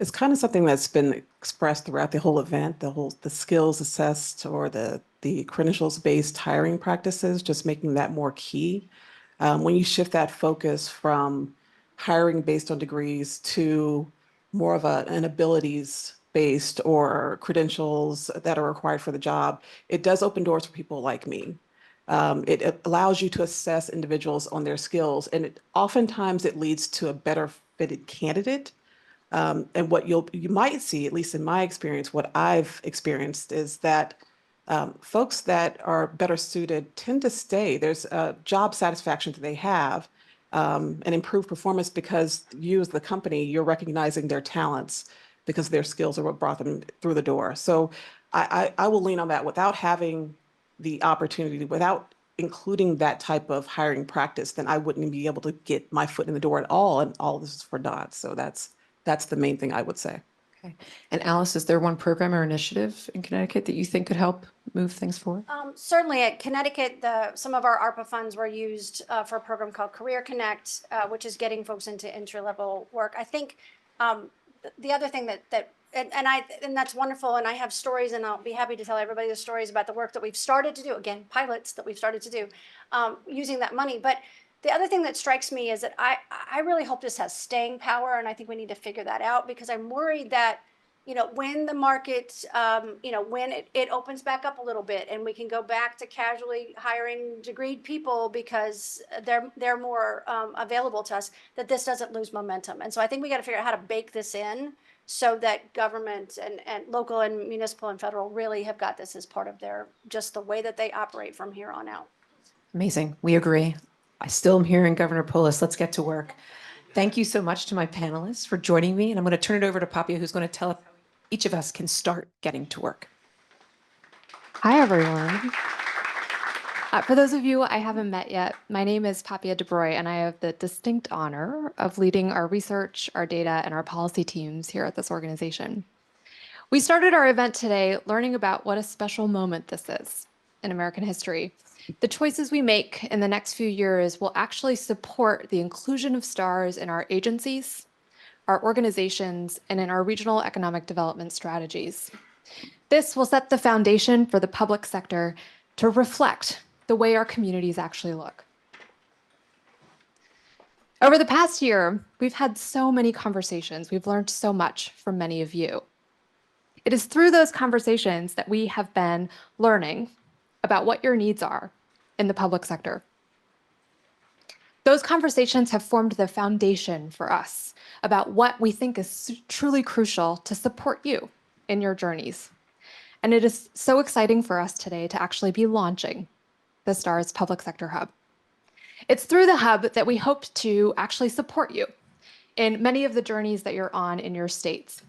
[SPEAKER 10] It's kind of something that's been expressed throughout the whole event, the skills assessed or the credentials-based hiring practices, just making that more key. When you shift that focus from hiring based on degrees to more of an abilities-based or credentials that are required for the job, it does open doors for people like me. It allows you to assess individuals on their skills, and oftentimes it leads to a better fitted candidate. And what you might see, at least in my experience, what I've experienced is that folks that are better suited tend to stay. There's a job satisfaction that they have, and improved performance because you as the company, you're recognizing their talents because their skills are what brought them through the door. So I will lean on that without having the opportunity, without including that type of hiring practice, then I wouldn't be able to get my foot in the door at all. And all of this is for naught. So that's the main thing I would say.
[SPEAKER 12] Okay. And Alice, is there one program or initiative in Connecticut that you think could help move things forward?
[SPEAKER 11] Certainly at Connecticut, some of our ARPA funds were used for a program called Career Connect, which is getting folks into entry-level work. I think the other thing and that's wonderful, and I have stories, and I'll be happy to tell everybody the stories about the work that we've started to do, again, pilots that we've started to do using that money. But the other thing that strikes me is that I really hope this has staying power, and I think we need to figure that out, because I'm worried that, when the market, when it opens back up a little bit and we can go back to casually hiring degreed people because they're more available to us, that this doesn't lose momentum. And so I think we got to figure out how to bake this in so that government and local and municipal and federal really have got this as part of just the way that they operate from here on out.
[SPEAKER 12] Amazing. We agree. I still am hearing Governor Polis. Let's get to work. Thank you so much to my panelists for joining me. And I'm going to turn it over to Papia, who's going to tell us how each of us can start getting to work.
[SPEAKER 13] Hi, everyone. For those of you I haven't met yet, my name is Papia DeBroy, and I have the distinct honor of leading our research, our data, and our policy teams here at this organization. We started our event today learning about what a special moment this is in American history. The choices we make in the next few years will actually support the inclusion of STARS in our agencies, our organizations, and in our regional economic development strategies. This will set the foundation for the public sector to reflect the way our communities actually look. Over the past year, we've had so many conversations. We've learned so much from many of you. It is through those conversations that we have been learning about what your needs are in the public sector. Those conversations have formed the foundation for us about what we think is truly crucial to support you in your journeys. And it is so exciting for us today to actually be launching the STARS Public Sector Hub. It's through the hub that we hope to actually support you in many of the journeys that you're on in your states.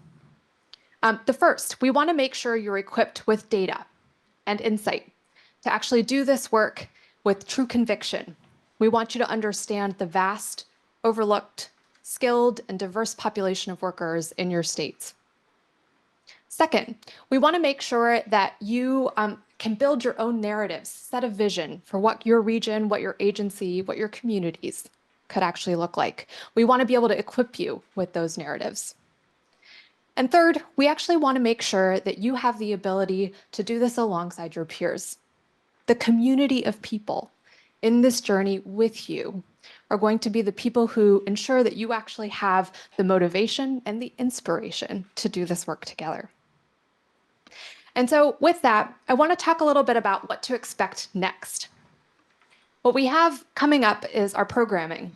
[SPEAKER 13] The first, we want to make sure you're equipped with data and insight to actually do this work with true conviction. We want you to understand the vast, overlooked, skilled, and diverse population of workers in your states. Second, we want to make sure that you can build your own narratives, set a vision for what your region, what your agency, what your communities could actually look like. We want to be able to equip you with those narratives. And third, we actually want to make sure that you have the ability to do this alongside your peers. The community of people in this journey with you are going to be the people who ensure that you actually have the motivation and the inspiration to do this work together. And so with that, I want to talk a little bit about what to expect next. What we have coming up is our programming.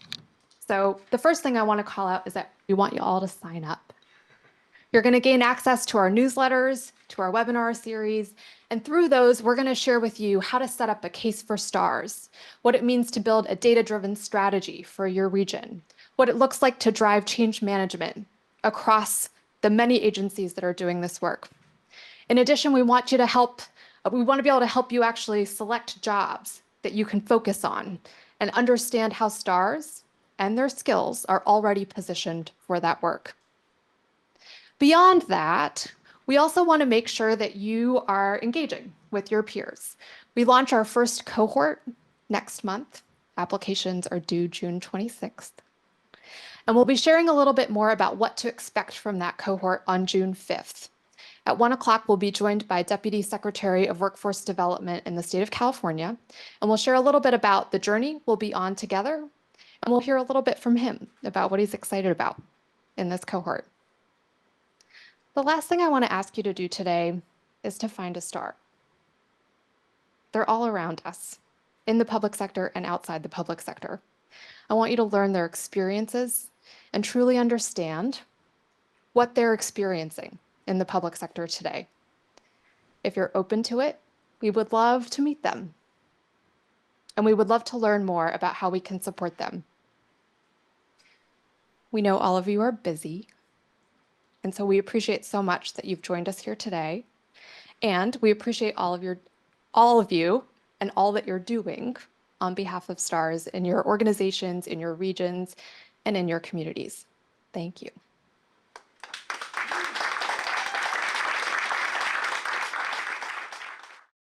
[SPEAKER 13] So the first thing I want to call out is that we want you all to sign up. You're going to gain access to our newsletters, to our webinar series, and through those, we're going to share with you how to set up a case for stars, what it means to build a data-driven strategy for your region, what it looks like to drive change management across the many agencies that are doing this work. In addition, we want to be able to help you actually select jobs that you can focus on and understand how stars and their skills are already positioned for that work. Beyond that, we also want to make sure that you are engaging with your peers. We launch our first cohort next month. Applications are due June 26th. And we'll be sharing a little bit more about what to expect from that cohort on June 5th. At 1 o'clock, we'll be joined by Deputy Secretary of Workforce Development in the state of California, and we'll share a little bit about the journey we'll be on together, and we'll hear a little bit from him about what he's excited about in this cohort. The last thing I want to ask you to do today is to find a star. They're all around us, in the public sector and outside the public sector. I want you to learn their experiences and truly understand what they're experiencing in the public sector today. If you're open to it, we would love to meet them. And we would love to learn more about how we can support them. We know all of you are busy, and so we appreciate so much that you've joined us here today. And we appreciate all of you and all that you're doing on behalf of STARS in your organizations, in your regions, and in your communities. Thank you.